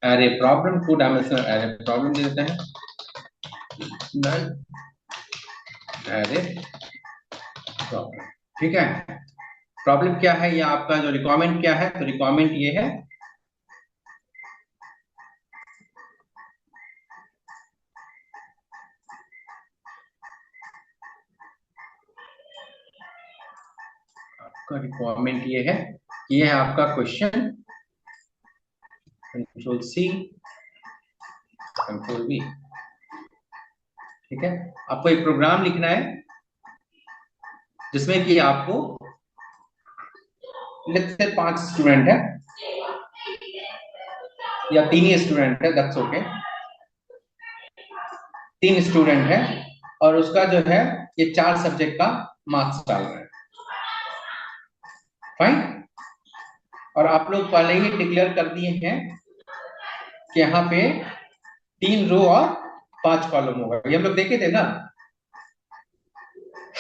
Array problem, two dimensional array problem दे देते हैं। एरे प्रॉब्लम, ठीक है। प्रॉब्लम क्या है, ये आपका जो रिक्वायरमेंट क्या है, तो रिक्वायरमेंट ये है आपका रिक्वायरमेंट ये है, ये है आपका question, control C control V, ठीक है। आपको एक प्रोग्राम लिखना है जिसमें कि आपको लेट्स से 5 स्टूडेंट है या 3 ही स्टूडेंट है, दैट्स ओके। 3 स्टूडेंट है और उसका जो है ये 4 सब्जेक्ट का मार्क्स डाल रहे हैं, फाइन। और आप लोग पहले ही डिक्लेयर कर दिए हैं कि यहाँ पे 3 रो और 5 कॉलम होगा, ये हम लोग देखे थे ना,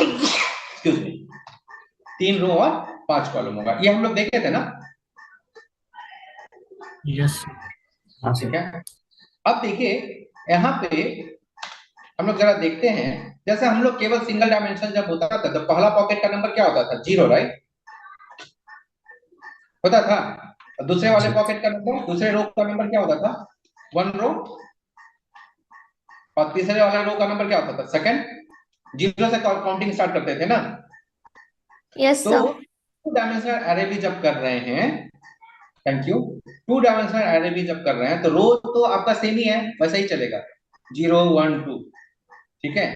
एक्सक्यूज मी, 3 रो और 5 कॉलम होगा, ये हम लोग देखे थे ना। यस। ठीक है। अब देखिए यहाँ पे हम लोग जरा देखते हैं, जैसे हम लोग केवल सिंगल डायमेंशन जब होता था तो पहला पॉकेट का नंबर क्या होता था, 0, राइट, होता था। और दूसरे वाले जी। पॉकेट का नंबर, दूसरे रो का नंबर क्या होता था, 1 रो। और तीसरे वाले रो का नंबर क्या होता था, सेकंड। 0 से काउंटिंग स्टार्ट करते थे ना। यस तो सर। 2 डायमेंशनल एरे भी जब कर रहे हैं, थैंक यू, 2 डायमेंशनल एरे भी जब कर रहे हैं तो रो तो आपका सेम ही है, वैसा ही चलेगा, 0 1 2, ठीक है।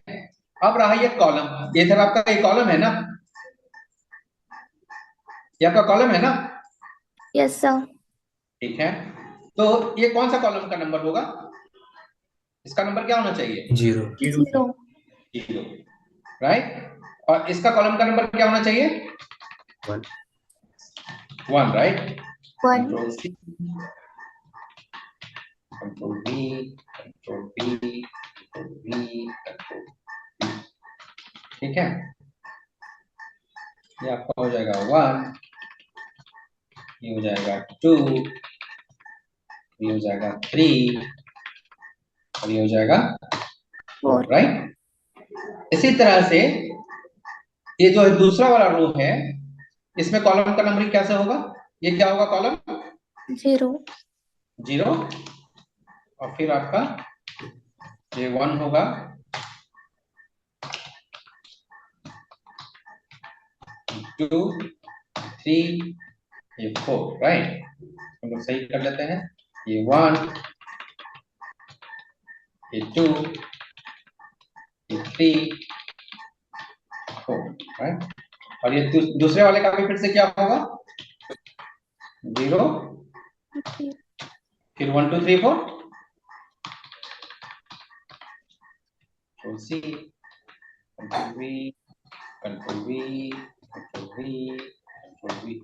अब रहा ये कॉलम, ये सर आपका ये कॉलम है ना, ये आपका कॉलम है ना, यस सर। ठीक है। तो ये कौन सा कॉलम का नंबर होगा, इसका नंबर क्या होना चाहिए, 0। 0। 0, राइट। और इसका कॉलम का नंबर क्या होना चाहिए, 1। 1, right. 1। Control C control B control B control B control, ठीक है। ये आपका हो जाएगा 1, ये हो जाएगा 2, ये हो जाएगा 3 और ये हो जाएगा 4, 4। राइट। इसी तरह से ये जो दूसरा वाला रो है, इसमें कॉलम का नंबर कैसे होगा, ये क्या होगा कॉलम, 0। 0। और फिर आपका ये 1 होगा, 2 3, ये 4, राइट। हम लोग सही कर लेते हैं, ये 1, ये 2, ये 3 4, राइट। और ये दूसरे वाले का भी फिर से क्या होगा, 0 फिर 1 2 3 4, control C control V control V control V control V,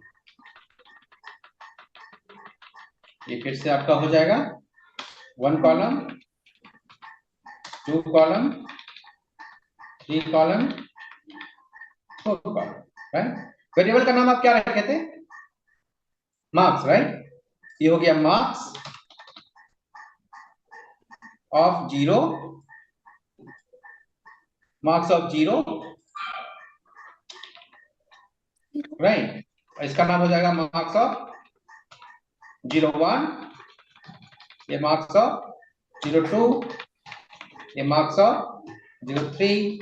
ये फिर से आपका हो जाएगा 1 column, 2 column, 3 column, 4 column, right. Variable का नाम आप क्या रखे थे, मार्क्स, राइट। ये हो गया marks of 0, marks of 0, right. इसका नाम हो जाएगा मार्क्स ऑफ 01, ये मार्क्स ऑफ 02, ये मार्क्स ऑफ 03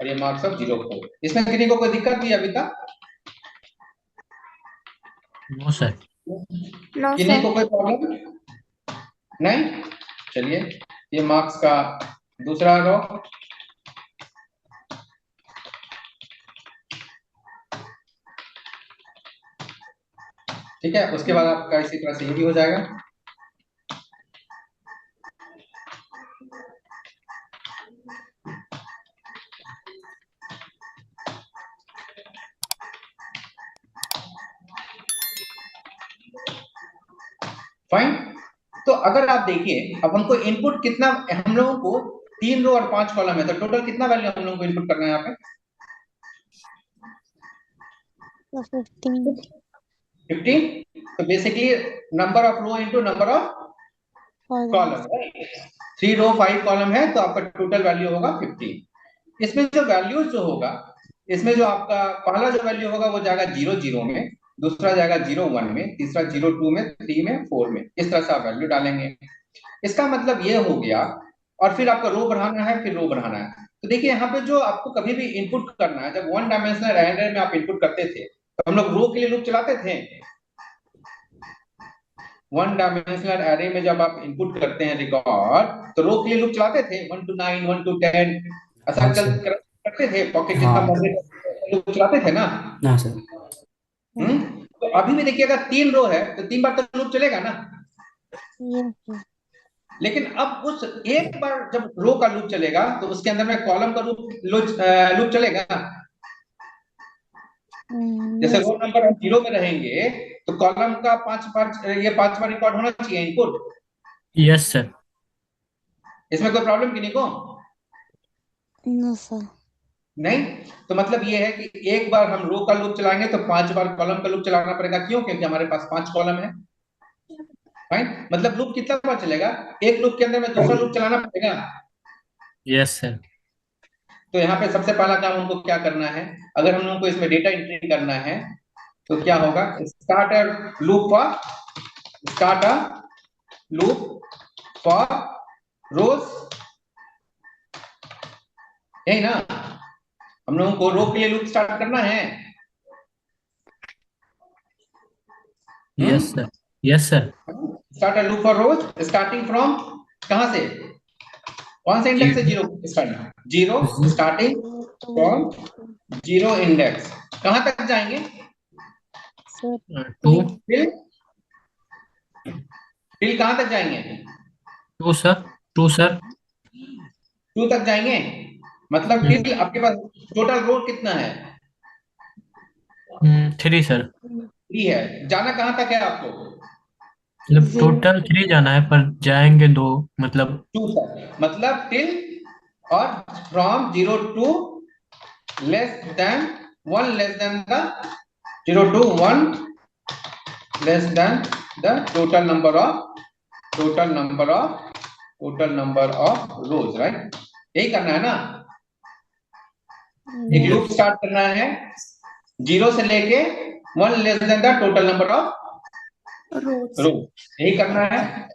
और ये मार्क्स ऑफ 04। इसमें किसी को कोई दिक्कत भी अभी तक, नो सर। नो किसी सर। को कोई प्रॉब्लम नहीं, चलिए ये मार्क्स का दूसरा रो, ठीक है। उसके बाद आपका इसी तरह से ये भी हो जाएगा, फाइन। तो अगर आप देखिए, अब हमको इनपुट कितना, हम लोगों को 3 रो और 5 कॉलम है, तो टोटल कितना वैल्यू हम लोगों को इनपुट करना है यहाँ पे, 15। 15। तो basically number of row into number of column, 3 row 5 column है तो आपका टोटल वैल्यू होगा 15। इसमें जो वैल्यूज जो होगा, इसमें जो आपका पहला जो वैल्यू होगा वो जाएगा 0 0 में, दूसरा जाएगा 0 1 में, तीसरा 0 2 में, 3 में, 4 में। इस तरह से आप वैल्यू डालेंगे। इसका मतलब ये हो गया। और फिर आपको रो बढ़ाना है, फिर रो बढ़ाना है। तो देखिए यहाँ पे जो आपको कभी भी इनपुट करना है, जब 1 डायमेंशनल अरेंजर में आप इनपुट करते थे तो हम लोग रो के लिए लूप चलाते थे। 1 डायमेंशनल एरे में जब आप इनपुट करते हैं रिकॉर्ड, तो रो के लिए लूप चलाते थे 1 to 9 1 to 10, ऐसा हाँ सर। करते थे। पॉकेट जितना हाँ लूप चलाते थे ना। ना सर। तो अभी भी देखिए अगर 3 रो है तो 3 बार तो लूप चलेगा ना। लेकिन अब उस एक बार जब रो का लूप चलेगा तो उसके अंदर में कॉलम का लूप चलेगा। जैसे रो नंबर हम 0 में रहेंगे तो कॉलम का 5 बार रिकॉर्ड होना चाहिए इनपुट। Yes sir. इसमें कोई प्रॉब्लम की नहीं को? No sir. नहीं। तो मतलब ये है कि एक बार हम रो का लूप चलाएंगे तो 5 बार कॉलम का लूप चलाना पड़ेगा। क्यों? क्योंकि हमारे पास 5 कॉलम है। राइट? मतलब लूप कितना बार चलेगा? एक लूप के अंदर में दूसरा लूप चलाना पड़ेगा। Yes sir. तो यहाँ पे सबसे पहला काम हमको क्या करना है, अगर हम लोगों को इसमें डेटा एंट्री करना है तो क्या होगा, स्टार्ट अ लूप फॉर रोज। यही ना, हम लोगों को रो के लिए लूप स्टार्ट करना है। Yes sir. Yes sir. Start a loop for rows starting from, कहां से, कौन से इंडेक्स से? 0 स्टार्टिंग, 0 स्टार्टिंग फ्रॉम 0 इंडेक्स। कहां तक जाएंगे? सर 2 टिल कहां तक जाएंगे? 2 सर। 2 सर। 2 तक जाएंगे। मतलब टिल आपके पास टोटल रो कितना है? 3 सर। 3 है। जाना कहां तक है आपको? मतलब टोटल 3 जाना है पर जाएंगे 2, मतलब 2 तक। मतलब टिल और from 0 to less than 1 less than the 0 to 1 less than the total number of rose. Right? यही करना है ना। एक लूप स्टार्ट करना है 0 से लेके 1 less than the total number of rows. Row. यही करना है।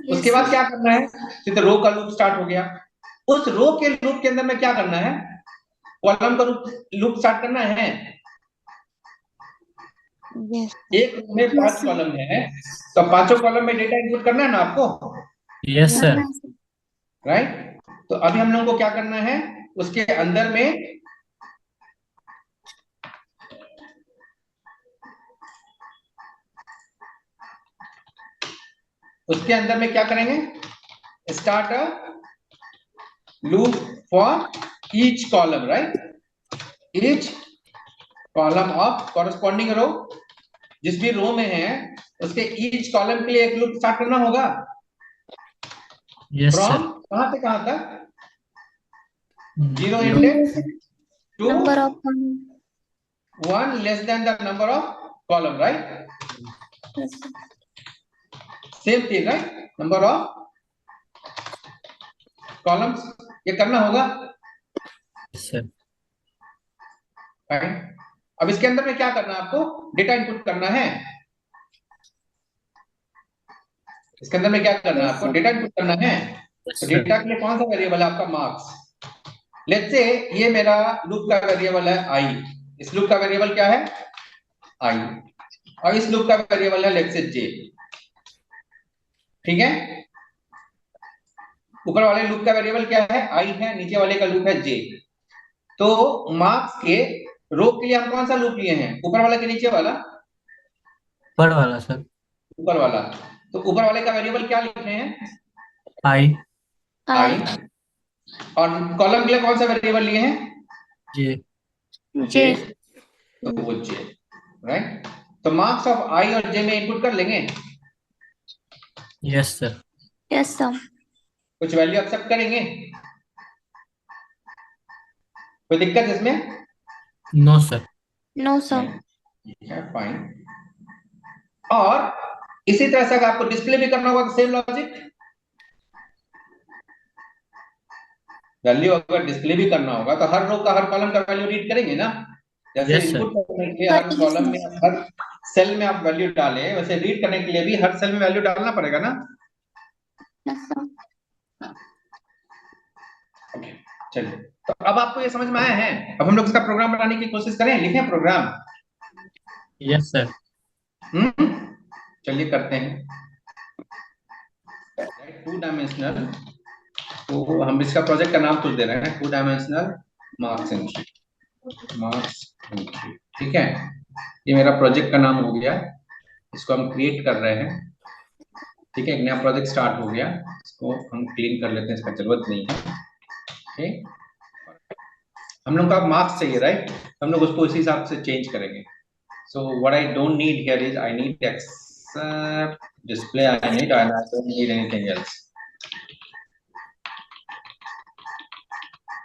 उसके बाद क्या करना है, तो रो का लूप स्टार्ट हो गया। उस रो के लूप के अंदर में क्या करना है, कॉलम का लूप स्टार्ट करना है। यस एक रो में 5 कॉलम है तो पांचों कॉलम में डेटा इनपुट करना है ना आपको। Yes sir. राइट? तो अभी हम लोगों को क्या करना है, उसके अंदर में क्या करेंगे, start a loop for each column. Right? Each column of corresponding row. जिस भी रो में है उसके ईच कॉलम के लिए एक लूप स्टार्ट करना होगा। Yes from sir. कहां से कहां तक? 0 0 index to number of 1 less than the number of column. Right? Same thing. Right? Number of columns ये करना होगा। सर। राइट? अब इसके अंदर में क्या करना है, आपको डेटा इनपुट करना है। इसके अंदर में क्या करना है, आपको डेटा इनपुट करना है। तो सर। डेटा के लिए कौन सा वेरिएबल है आपका? मार्क्स। लेट्स से ये मेरा लूप का वेरिएबल है आई। इस लूप का वेरिएबल क्या है? आई। और इस लूप का वेरिएबल है लेट्स से जे। ठीक है? ऊपर वाले लूप का वेरिएबल क्या है? आई है। नीचे वाले का लूप है जे। तो मार्क्स के रो के लिए हम कौन सा लूप लिए हैं? ऊपर वाला के नीचे वाला? ऊपर वाला सर। ऊपर वाला। तो ऊपर वाले का वेरिएबल क्या लिख रहे हैं? आई। आई। और कॉलम के लिए कौन सा वेरिएबल लिए हैं? जे। जे। तो वो जे। राइट? तो मार्क्स ऑफ आई और जे में इनपुट कर लेंगे। Yes sir. Yes sir. कुछ वैल्यू एक्सेप्ट करेंगे? कोई दिक्कत इसमें? No sir. No sir. ठीक है, फाइन। और इसी तरह से अगर आपको डिस्प्ले भी करना होगा तो सेम लॉजिक। वैल्यू अगर डिस्प्ले भी करना होगा तो हर रो का हर कॉलम का वैल्यू रीड करेंगे ना। जैसे Yes, sir. इनपुट करने के लिए हर कॉलम में हर सेल में आप वैल्यू डालें, वैसे रीड करने के लिए भी हर सेल में वैल्यू डालना पड़ेगा ना। Yes, sir. ओके, चलिए, तो अब आपको ये समझ में आया है। अब हम लोग इसका प्रोग्राम बनाने की कोशिश करें, लिखें प्रोग्राम। Yes, sir. चलिए करते हैं। टू डायमेंशनल, तो हम इसका प्रोजेक्ट का नाम कुछ दे रहे हैं, two dimensional marks entry, marks entry. ठीक है, ये मेरा प्रोजेक्ट का नाम हो गया, इसको हम क्रिएट कर रहे हैं। ठीक है, एक नया प्रोजेक्ट स्टार्ट हो गया, इसको हम क्लीन कर लेते हैं, इसका जरूरत नहीं है। ठीक, हम लोग का मार्क्स चाहिए, राइट, हम लोग उसको उसी हिसाब से चेंज करेंगे। So what I don't need here is I need except display, I need and I don't need anything else.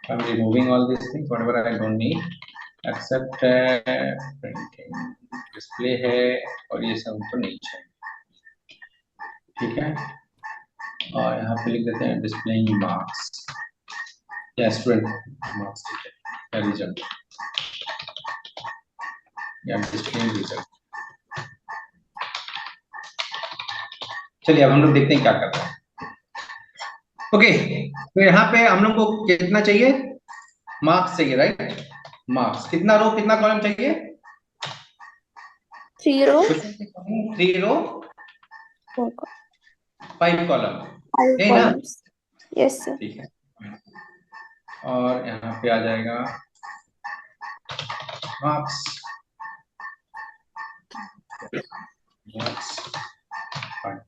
I'm removing all these things, whatever I don't need, except printing, display है और ये सब तो नहीं चाहिए। ठीक है, और यहाँ पे लिख देते हैं displaying marks या student marks, ठीक है, या result या displaying result। चलिए अब हम लोग देखते हैं क्या करते हैं। ओके, तो यहाँ पे हम लोग को कितना चाहिए, मार्क्स चाहिए, राइट। मार्क्स कितना रो कितना कॉलम चाहिए, 3 row, 3 रो 5 कॉलम, 5 है ना। columns. Yes, sir. ठीक है, और यहाँ पे आ जाएगा मार्क्स, मार्क्स 5।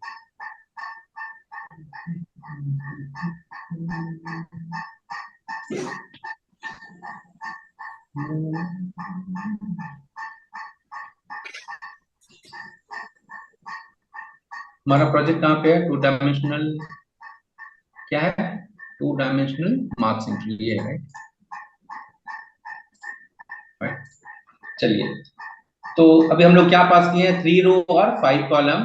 हमारा प्रोजेक्ट कहाँ पे है, टू डायमेंशनल, क्या है, टू डायमेंशनल मार्क्स एंट्री, ये है, राइट। चलिए, तो अभी हम लोग क्या पास किए हैं, 3 रो और 5 कॉलम,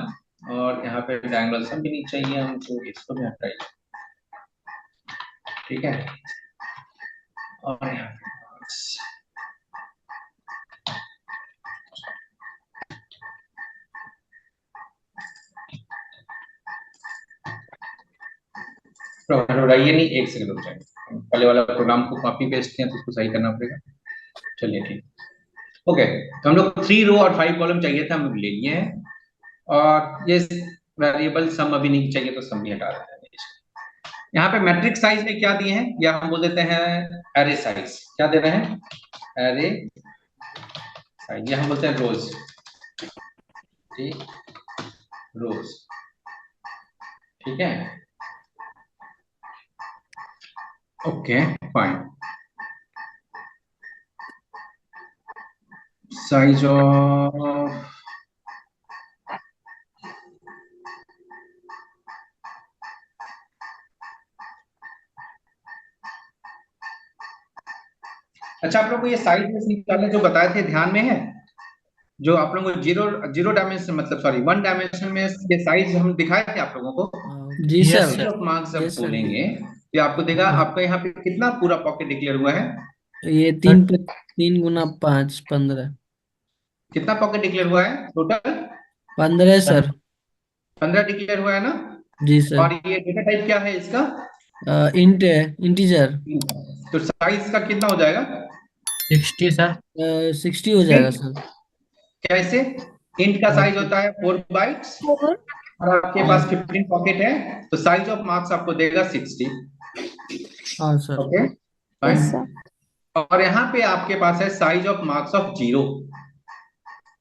और यहाँ पे डायगोनल सम भी नहीं चाहिए हमको, इसको भी हटाइए। ठीक है, और यहाँ पे marks। घबराइए नहीं, एक सेकंड रुक जाएंगे, पहले वाला प्रोग्राम को कॉपी पेस्ट किया तो उसको सही करना पड़ेगा। चलिए ठीक, ओके, तो हम लोग 3 रो और 5 कॉलम चाहिए था, हम लोग ले लिए हैं, और ये वेरिएबल सम अभी नहीं चाहिए तो सम भी हटा देते हैं। यहाँ पे मैट्रिक्स साइज में क्या दिए हैं, या हम बोल देते हैं एरे साइज, क्या दे रहे हैं, एरे साइज, ये हम बोलते हैं रोज, ठीक, रोज। ठीक है, ओके फाइन, साइज ऑफ अच्छा, आप लोग को ये साइज में निकालने जो बताए थे ध्यान में है, जो आप लोगों को जीरो डायमेंशन मतलब सॉरी 1 डायमेंशन में ये साइज हम दिखाए थे आप लोगों को। जी Yes, sir. sir. Of marks जब Yes, sir. बोलेंगे तो आपको देगा आपका यहाँ पे कितना पूरा पॉकेट डिक्लेयर हुआ है, ये 3 गुना 5 15। कितना पॉकेट डिक्लेयर हुआ है टोटल, 15 सर। 15 डिक्लेयर हुआ है ना। जी सर। और ये डेटा टाइप क्या है इसका, इंट है, इंटीजर। तो साइज का कितना हो जाएगा, 60, सर। 60 हो जाएगा सर। कैसे, इंट का साइज होता है 4 बाइट्स 4. और आपके पास 15 पॉकेट है, तो साइज ऑफ मार्क्स आपको देगा 60। हाँ सर। Okay Yes, sir. और यहाँ पे आपके पास है size of marks of 0।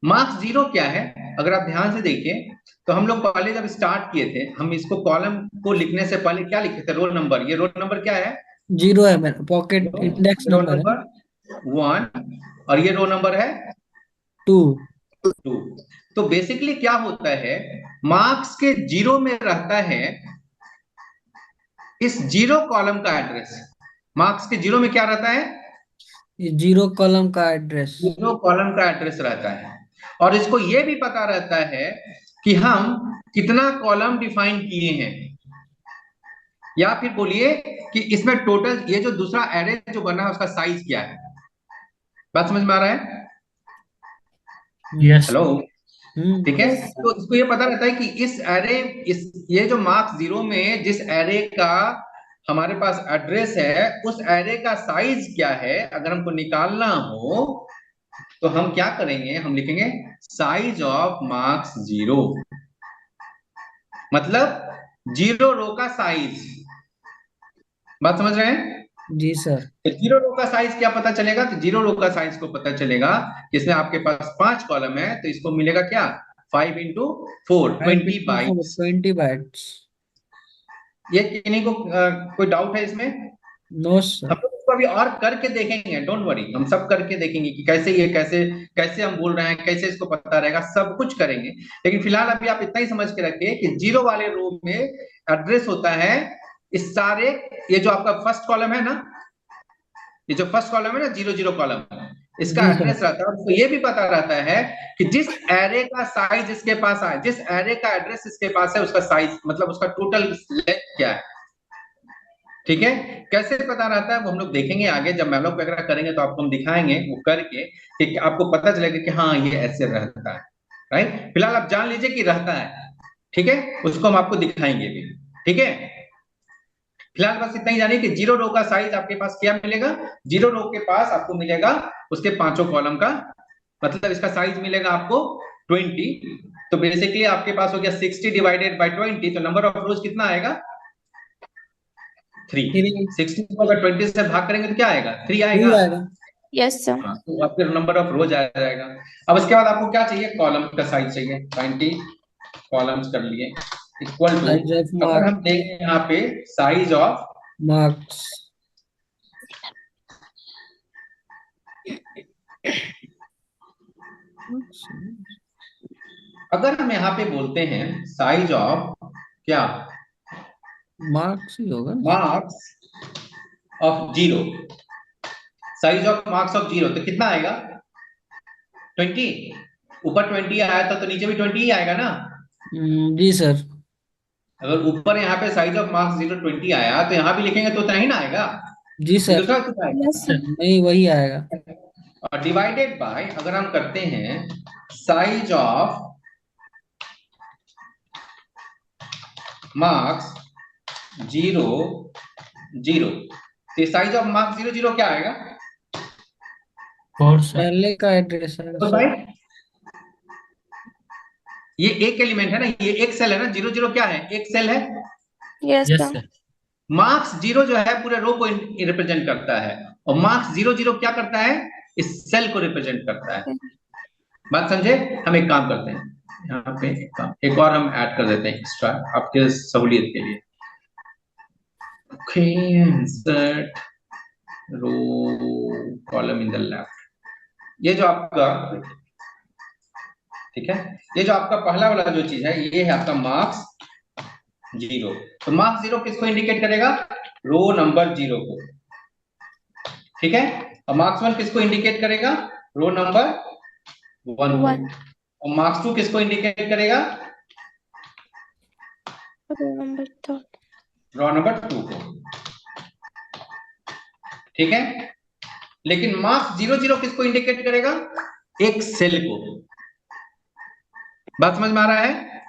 Marks 0 क्या है, अगर आप ध्यान से देखिए तो हम लोग पहले जब स्टार्ट किए थे, हम इसको कॉलम को लिखने से पहले क्या लिखे थे, रोल नंबर, ये रोल नंबर क्या है, 0 है मेरा पॉकेट इंडेक्स रोल नंबर है। नंबर 1 और ये रोल नंबर है 2। 2। तो बेसिकली क्या होता है, मार्क्स के 0 में रहता है इस 0 कॉलम का एड्रेस, मार्क्स के 0 में क्या रहता है, ये 0 कॉलम का एड्रेस। 0 कॉलम का एड्रेस रहता है, और इसको ये भी पता रहता है कि हम कितना कॉलम डिफाइन किए हैं। या फिर बोलिए कि इसमें टोटल ये जो दूसरा एरे जो बना है उसका साइज क्या है। बात समझ में आ रहा है? यस हेलो, ठीक है। Yes, sir. तो इसको ये पता रहता है कि इस एरे, इस ये जो मार्क्स जीरो में जिस एरे का हमारे पास एड्रेस है उस एरे का साइज क्या है। अगर हमको निकालना हो तो हम क्या करेंगे, हम लिखेंगे साइज ऑफ मार्क्स जीरो, मतलब जीरो रो का साइज। बात समझ रहे हैं? जी सर। तो जीरो रो का साइज क्या पता चलेगा, तो जीरो रो का साइज को पता चलेगा कि इसमें आपके पास 5 कॉलम है तो इसको मिलेगा क्या, 5 इंटू 4, 20 बाइट्स। 20 बाइट्स। ये किन्हीं को कोई डाउट है इसमें? No sir. हम लोग इसको अभी और करके देखेंगे, डोंट वरी, हम सब करके देखेंगे कि कैसे ये कैसे कैसे हम बोल रहे हैं, कैसे इसको पता रहेगा, सब कुछ करेंगे। लेकिन फिलहाल अभी आप इतना ही समझ के रखिए कि जीरो वाले रो में एड्रेस होता है इस सारे, ये जो आपका फर्स्ट कॉलम है ना, ये जो फर्स्ट कॉलम है ना, जीरो जीरो कॉलम, इसका जी एड्रेस सर। रहता है। और उसको ये भी पता रहता है कि जिस एरे का साइज इसके पास है, जिस एरे का एड्रेस इसके पास है, उसका साइज मतलब उसका टोटल लेंथ क्या है। ठीक है, कैसे पता रहता है वो हम लोग देखेंगे आगे, जब मैलोक वगैरह करेंगे तो आपको हम दिखाएंगे वो करके कि आपको पता चलेगा कि हाँ ये ऐसे रहता है। राइट, फिलहाल आप जान लीजिए कि रहता है। ठीक है, उसको हम आपको दिखाएंगे भी। ठीक है, फिलहाल बस इतना ही जानिए कि जीरो रो का साइज आपके पास क्या मिलेगा, जीरो रो के पास आपको मिलेगा उसके पांचों कॉलम का, मतलब इसका साइज मिलेगा आपको 20। तो बेसिकली आपके पास हो गया 60 डिवाइडेड बाय 20, तो नंबर ऑफ रोज कितना आएगा, 3। 3 60 को अगर 20 से भाग करेंगे तो क्या आएगा, 3 आएगा। आएगा। Yes, sir. हाँ, तो आपके नंबर ऑफ रोज आ जाएगा। अब इसके बाद आपको क्या चाहिए, कॉलम का साइज चाहिए। 20 कॉलम्स कर लिए इक्वल टू, साइज ऑफ अगर मार्क हम देखें यहाँ पे साइज ऑफ मार्क्स। अगर हम यहाँ पे बोलते हैं साइज ऑफ क्या, मार्क्स ही होगा। Marks of zero, size of marks of zero, तो कितना आएगा 20। ऊपर 20 आया था तो नीचे भी 20 ही आएगा ना। जी सर। अगर ऊपर यहाँ पे साइज ऑफ मार्क्स जीरो 20 आया तो यहाँ भी लिखेंगे तो उतना ही ना आएगा, जी ये सर। दूसरा कुछ आएगा। Yes, sir. नहीं, वही आएगा। और डिवाइडेड बाय, अगर हम करते हैं size of marks zero zero, तो size of marks zero zero क्या आएगा, 4 सर। पहले का एड्रेस है तो सर। भाई ये एक एलिमेंट है ना, ये एक सेल है ना, जीरो जीरो क्या है, एक सेल है। Yes, yes sir. Sir. Marks zero जो है पूरे रो को रिप्रेजेंट करता है, और मार्क्स जीरो जीरो क्या करता है, इस सेल को रिप्रेजेंट करता है। बात समझे? हम एक काम करते हैं, यहाँ पे एक काम एक और हम ऐड कर देते हैं एक्स्ट्रा आपके सहूलियत के लिए। Okay, insert row column in the left, ये जो आपका, ठीक है, ये जो आपका पहला वाला जो चीज है ये है आपका मार्क्स जीरो। तो मार्क्स जीरो किसको इंडिकेट करेगा, रो नंबर जीरो को। ठीक है, और मार्क्स वन किसको इंडिकेट करेगा, रो नंबर वन को। One. और मार्क्स टू किसको इंडिकेट करेगा, Roll number third. Row number two को। ठीक है, लेकिन मार्क्स जीरो जीरो किसको इंडिकेट करेगा, एक सेल को। बात समझ में आ रहा है,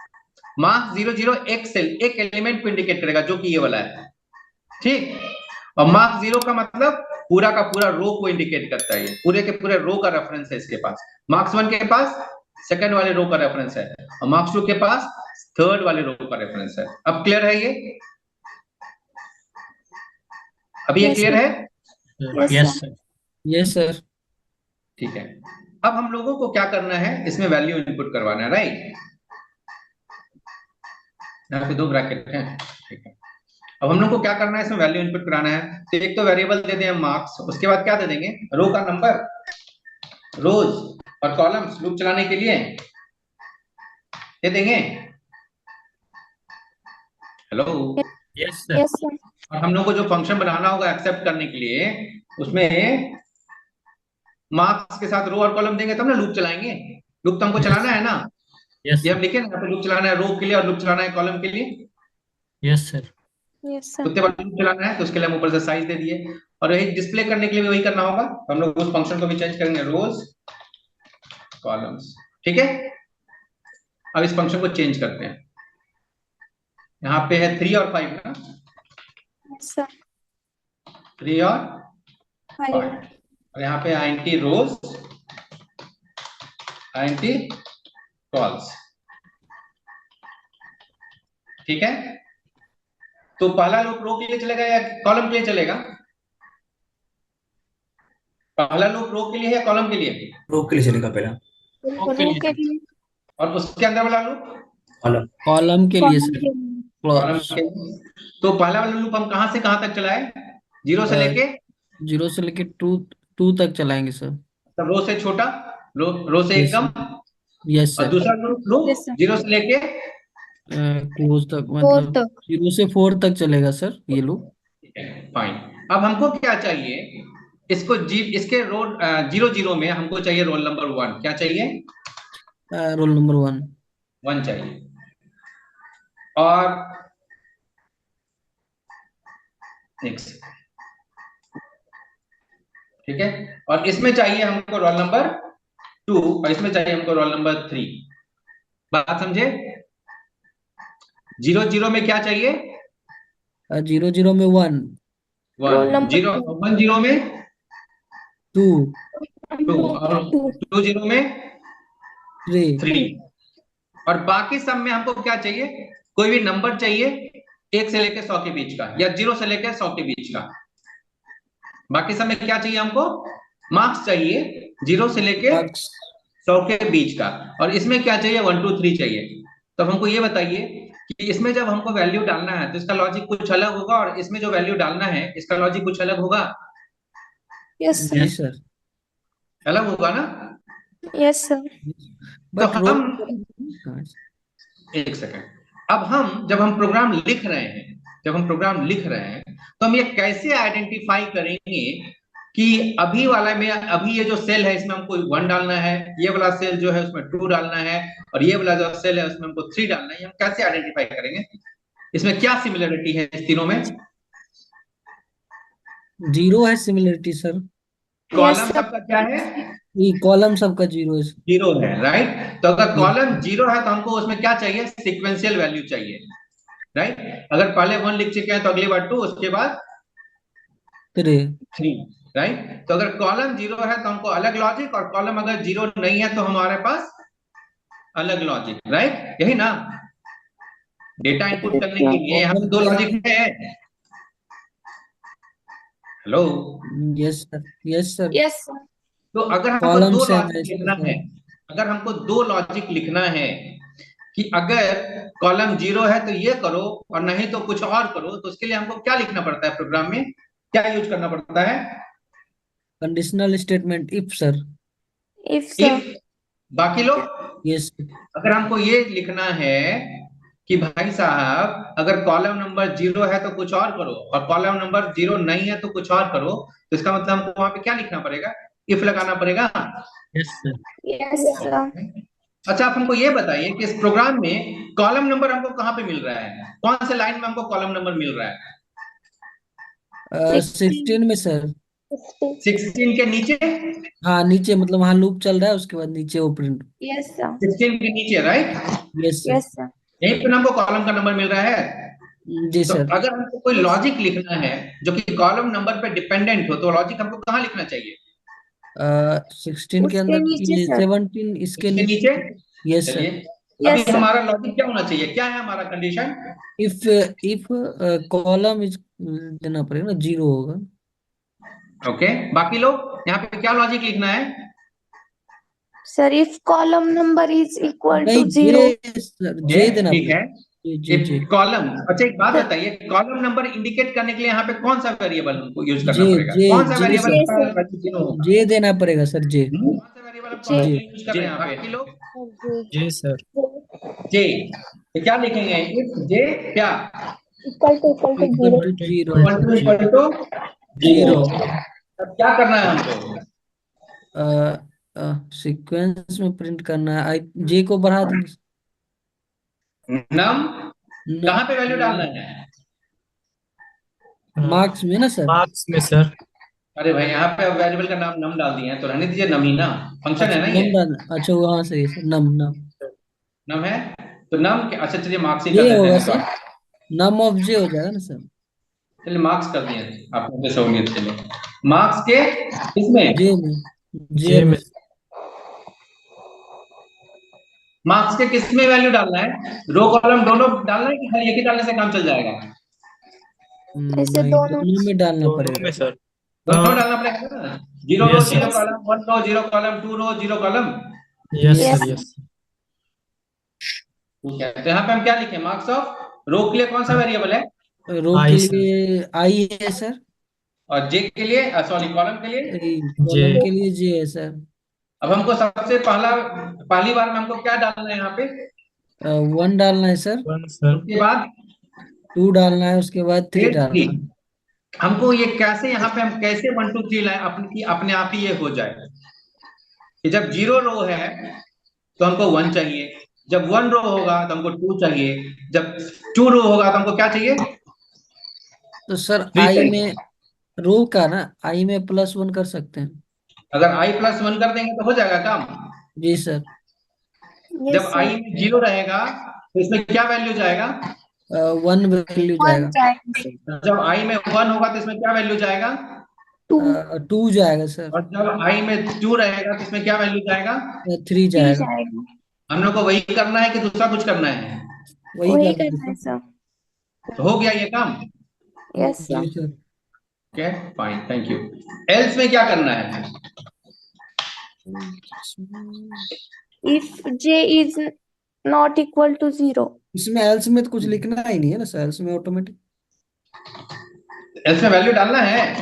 मार्क्स जीरो जीरो एक सेल, एक एलिमेंट को इंडिकेट करेगा जो कि ये वाला है। ठीक, और मार्क्स जीरो का मतलब पूरा का पूरा रो को इंडिकेट करता है, ये पूरे के पूरे रो का रेफरेंस है इसके पास। मार्क्स वन के पास सेकंड वाले रो का रेफरेंस है, और मार्क्स टू के पास थर्ड वाले रो का रेफरेंस है। अब क्लियर है ये, अभी ये Yes, क्लियर sir. है? Yes, yes sir. Sir. Yes sir. ठीक है, अब हम लोगों को क्या करना है, इसमें वैल्यू इनपुट करवाना है। राइट, यहाँ पे दो ब्रैकेट हैं। ठीक है, अब हम लोग को क्या करना है, इसमें वैल्यू इनपुट कराना है। तो एक तो वेरिएबल दे दें मार्क्स, उसके बाद क्या दे देंगे, रो का नंबर, रोज और कॉलम्स लूप चलाने के लिए दे देंगे। Hello, yes sir. Yes, sir. और हम लोग को जो फंक्शन बनाना होगा एक्सेप्ट करने के लिए, उसमें मार्क्स के साथ रो और कॉलम देंगे तब ना लूप चलाएंगे। लूप तो हमको चलाना है ना, यस ये हम लिखे ना, लूप चलाना है रो के लिए और लूप चलाना है कॉलम के लिए। Yes sir. Yes, sir. कुत्ते वाला लूप चलाना है तो उसके लिए हम ऊपर से साइज दे दिए, और वही डिस्प्ले करने के लिए भी वही करना होगा, तो हम लोग उस फंक्शन को भी चेंज करेंगे, रोज कॉलम्स। ठीक है, अब इस फंक्शन को चेंज करते हैं। यहाँ पे है 3 और 5 ना, Yes, sir. 3 और 5, 5. और यहाँ पे int रोज int कॉल्स। ठीक है, तो पहला लूप रो के लिए चलेगा या कॉलम के लिए चलेगा? पहला लूप रो के लिए है या कॉलम के लिए? रो के लिए चलेगा पहला, रो के लिए. और उसके अंदर वाला लूप कॉलम। कॉलम के लिए कॉलम सर, के लिए. कॉलम क्लॉज के लिए। तो पहला वाला लूप हम कहां से कहां तक चलाए? 0 से लेके 0 से लेके 2 तक चलाएंगे सर। तब रो से छोटा, रो से एक Yes, कम, यस और सर, दूसरा लूप Yes, sir. 0 से लेके क्लोज तक 4 मतलब तक. 0 से 4 तक चलेगा सर ये लोग। फाइन। अब हमको क्या चाहिए, इसको इसके रोल 0 0 में हमको चाहिए रोल नंबर 1। क्या चाहिए? Roll number 1। 1 चाहिए। और एक सेकंड, ठीक है, और इसमें चाहिए हमको रोल नंबर 2, और इसमें चाहिए हमको रोल नंबर 3। बात समझे? 0 0 में क्या चाहिए? 0 0 में 1 रोल 1 नंबर 0, 2. 1 0 में 2 2, और 2 0 में 3 3, और बाकी सब में हमको क्या चाहिए? कोई भी नंबर चाहिए 1 से लेकर 100 के बीच का, या 0 से लेकर 100 के बीच का। बाकी सब में क्या चाहिए हमको? मार्क्स चाहिए 0 से लेकर मार्क्स 100 के बीच का, और इसमें क्या चाहिए? 1 2 3 चाहिए। तो हमको ये बताइए कि इसमें जब हमको वैल्यू डालना है तो इसका लॉजिक कुछ अलग होगा, और इसमें जो वैल्यू डालना है इसका लॉजिक कुछ अलग होगा। Yes, sir. जी सर, अलग होगा ना? Yes, sir. तो बट रोल हम एक सेकंड, अब हम जब हम प्रोग्राम लिख रहे हैं, तो हम ये कैसे आइडेंटिफाई करेंगे कि अभी वाला में, अभी ये जो सेल है इसमें हमको 1 डालना है, ये वाला सेल जो है उसमें 2 डालना है, और ये वाला जो सेल है उसमें हमको 3 डालना है। हम कैसे आइडेंटिफाई करेंगे? इसमें क्या सिमिलरिटी है इस तीनों में? 0 है similarity sir, Yes, column sir. सबका क्या है? ये कॉलम सबका 0 है। 0 है, राइट? तो अगर कॉलम 0 है तो हमको उसमें क्या चाहिए? सीक्वेंशियल वैल्यू चाहिए, राइट? अगर पहले 1 लिख चुके हैं तो अगली बार 2, उसके बाद 3 राइट? तो अगर कॉलम 0 है तो हमको अलग लॉजिक, और कॉलम अगर 0 नहीं है तो हमारे पास अलग लॉजिक, राइट? यही ना? डेटा इनपुट करने के लिए यहाँ पे 2 लॉजिक है। Hello? Yes sir, yes sir, Yes, sir. तो अगर हमको कॉलम 2 से लॉजिक मैच लिखना करता है, है। अगर हमको 2 लॉजिक लिखना है कि अगर कॉलम 0 है तो ये करो और नहीं तो कुछ और करो, तो उसके लिए हमको क्या लिखना पड़ता है? प्रोग्राम में क्या यूज करना पड़ता है? Conditional statement if sir. If, sir. If. बाकी लोग, यस अगर हमको ये लिखना है कि भाई साहब अगर कॉलम नंबर 0 है तो कुछ और करो, और कॉलम नंबर 0 नहीं है तो कुछ और करो, तो इसका मतलब हमको वहां पे क्या लिखना पड़ेगा? इफ लगाना पड़ेगा। Yes sir. Yes, sir. अच्छा, आप हमको ये बताइए कि इस प्रोग्राम में कॉलम नंबर हमको कहाँ पे मिल रहा है? कौन से लाइन में हमको कॉलम नंबर मिल रहा है? 16 में सर। 16 के नीचे? हाँ नीचे, मतलब वहाँ लूप चल रहा है उसके बाद नीचे वो प्रिंट। Yes, sir. 16 के नीचे, right? Yes sir, Yes, sir. यहीं पे हमको कॉलम का नंबर मिल रहा है। जी तो सर। अगर हमको कोई लॉजिक लिखना है जो कि कॉलम नंबर पे डिपेंडेंट हो, तो लॉजिक हमको कहाँ लिखना चाहिए? 16 के उसके अंदर नीचे ये सर. 17 इसके इसके नीचे। नीचे। यस सर, चलिए, Yes, अभी sir. हमारा लॉजिक क्या होना चाहिए? क्या है हमारा कंडीशन? इफ कॉलम इज देना पड़ेगा ना, 0 होगा। ओके, बाकी लोग यहाँ पे क्या लॉजिक लिखना है? Sir, if column number is equal नहीं to 0, सर, जे, जे देना ठीक है। पड़ेगा। जे कॉलम, अच्छा एक बात Sir. बताइए, कॉलम नंबर इंडिकेट करने के लिए यहाँ पे कौन सा वेरिएबल हमको यूज करना जे पड़ेगा? जे कौन सा जे वेरिएबल Yes, sir. होगा? जे देना पड़ेगा सर, जे। कौन सा वेरिएबल J. जे यूज कर रहे हैं यहाँ पे? बाकी लोग जी सर। जे, तो क्या लिखेंगे? इफ जे क्या? equal to equal 0. To 0 equal to zero. 0। अब क्या करना है हमको? सीक्वेंस में प्रिंट करना है। जे को बढ़ा देंगे। नम, कहाँ पे वैल्यू डालना है? मार्क्स में ना सर? मार्क्स में सर। अरे भाई यहाँ पे वेरिएबल का नाम नम डाल दिए हैं तो रहने दीजिए नम ही ना, फंक्शन है अच्छा ना नम ये, डालना, अच्छा वहां से सर, नम नम नम है तो नम के, अच्छा चलिए मार्क्स ही जे कर देते होगा हैं तो। सर, नम ऑफ जे हो जाएगा ना सर? चलिए मार्क्स कर दिए आपको सहूलियत के लिए, मार्क्स के जे किसमें, में, जे जे में। में। मार्क्स के किसमें वैल्यू डालना है, रो कॉलम दोनों डालना है कि खाली एक ही डालने से काम चल जाएगा, ऐसे नहीं, दोनों। दोनों में डालना दोनों पड़ेगा। में सर। दोनों डालना पड़ेगा ना, zero row yes sir. Zero yes column, one row zero column, two row zero column. Yes yes sir. Yes yes ठीक है तो यहाँ पे हम क्या लिखें, मार्क्स ऑफ रो के लिए कौन सा वेरिएबल है, रो के आई सर। लिए आई है सर, और जे के लिए सॉरी कॉलम के लिए, जे। कॉलम के लिए जे है सर। अब हमको सबसे पहली बार में हमको क्या डालना है यहाँ पे, 1 डालना है सर, वन सर। उसके बाद 2 डालना है, उसके बाद 3 फिर थ्री। डालना है। हमको ये कैसे यहाँ पे हम कैसे 1 2 3 लाए अपने आप ही ये हो जाए कि जब जीरो रो है तो हमको 1 चाहिए, जब 1 रो होगा तो हमको 2 चाहिए, जब 2 रो होगा तो हमको क्या चाहिए, तो सर 3 आई चाहिए। में, रो का ना, आई में +1 कर सकते हैं। अगर i प्लस 1 कर देंगे तो हो जाएगा काम। जी सर। जब यस i सर। में 0 रहेगा तो इसमें क्या वैल्यू जाएगा, 1 वैल्यू 1 जाएगा। जाएगा सर। जब i में 1 होगा तो इसमें क्या वैल्यू जाएगा, 2 2 जाएगा सर। और जब i में 2 रहेगा तो इसमें क्या वैल्यू जाएगा। 3 3 जाएगा। जाएगा। हम लोग को वही करना है कि दूसरा कुछ करना है, वही वही करना है करना है सर। सर। तो हो गया ये काम। यस जी sir. Sir. Okay fine thank you. Else में क्या करना है, If j is not equal to 0. इसमें एल्स में तो कुछ लिखना ही नहीं है ना सर, एल्स में ऑटोमेटिक। एल्स में वैल्यू डालना है,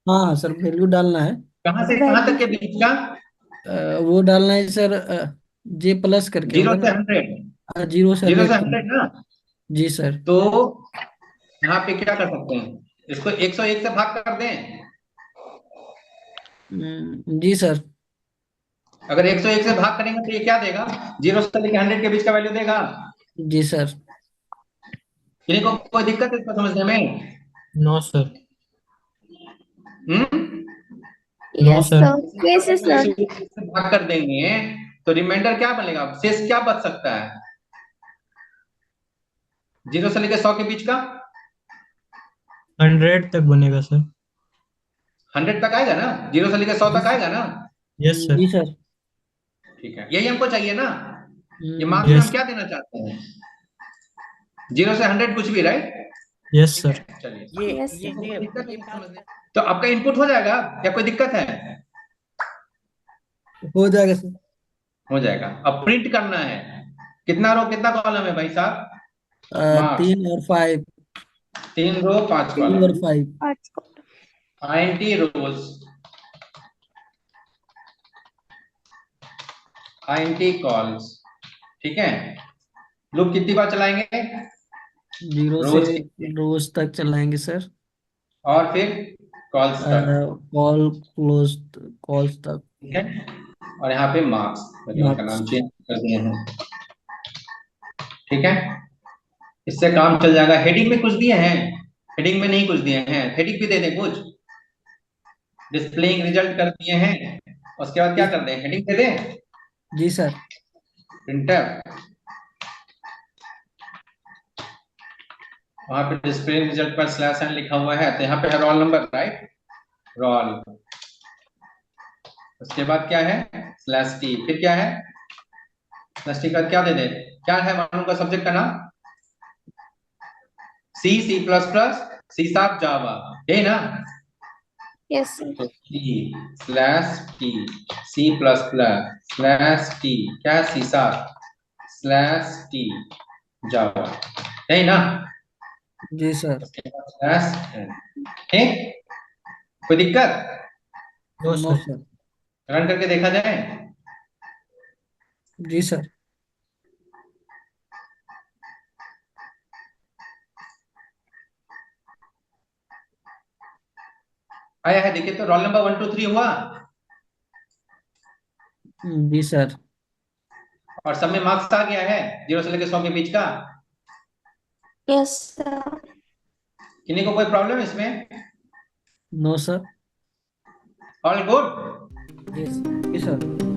हाँ हाँ सर, वैल्यू डालना है। कहाँ से कहाँ तक वैल्यू के बीच का, वो डालना है सर, जे प्लस करके जीरो होगा से ना। 100, 0 से जीरो से 100 तक। 100 ना, जी सर। तो यहाँ पे क्या कर सकते हैं, इसको 101 से भाग कर दें, जी सर। अगर 101 से भाग करेंगे तो ये क्या देगा, जीरो से लेकर 100 के बीच का वैल्यू देगा। जी सर। किसी को कोई दिक्कत है इसको समझने में, नो सर। हम्म, नो यस सर। सर। कैसे अगर सर? 101 से भाग कर देंगे तो रिमाइंडर क्या बनेगा, शेष क्या बच सकता है, जीरो से लेकर 100 के बीच का, 100 तक बनेगा सर। 100 तक आएगा ना, जीरो से लेकर 100 तक आएगा ना। Yes sir. जी सर। ठीक है यही हमको चाहिए ना, ये हम्म, मार्क्स में हम यस। क्या देना चाहते हैं, जीरो से 100 कुछ भी राइट। यस ठीक सर। है चलिए, यस इसको सर। कोई दिक्कत है समझने, तो आपका इनपुट हो जाएगा या कोई दिक्कत है, हो जाएगा सर। हो जाएगा। अब प्रिंट करना है, कितना रो कितना कॉलम है भाई साहब, मार्क्स 3 और 5। 3 रो 5 3 कॉलम, और 5। 5 को। 90 रोज 90 कॉल्स, ठीक है। लूप कितनी बार चलाएंगे, 0 से रोज रोज तक चलाएंगे सर। और फिर कॉल्स तक, कॉल क्लोज, कॉल्स तक। ठीक है। और यहाँ पे मार्क्स वेरिएबल का मार्क्स। नाम चेंज कर दिए हैं, ठीक है। इससे काम चल जाएगा, हेडिंग में कुछ दिए हैं, हेडिंग में नहीं कुछ दिए हैं, हेडिंग भी दे दें कुछ, डिस्प्लेइंग रिजल्ट कर दिए हैं, उसके बाद क्या कर दें, हेडिंग दे दें, जी सर। प्रिंटर वहां पे डिस्प्ले रिजल्ट पर /n लिखा हुआ है, तो यहाँ पे है रोल नंबर राइट, रोल, उसके बाद क्या है /t, फिर क्या है /t का क्या दे दे, क्या है मालूम का सब्जेक्ट का नाम, C++, C#, जावा, है ना, यस सर। तो C/t, C++/t क्या C#/t जावा, है ना, जी सर। उसके बाद /n, ठीक, कोई दिक्कत, no no sir. Sir. Run करके देखा जाए, जी सर। आया है देखिए, तो रोल नंबर 1 2 3 हुआ, जी सर। और सब में मार्क्स आ गया है 0 से लेकर 100 के बीच का, यस सर। किन्हीं को कोई प्रॉब्लम इसमें? No sir. All good? Yes, yes sir.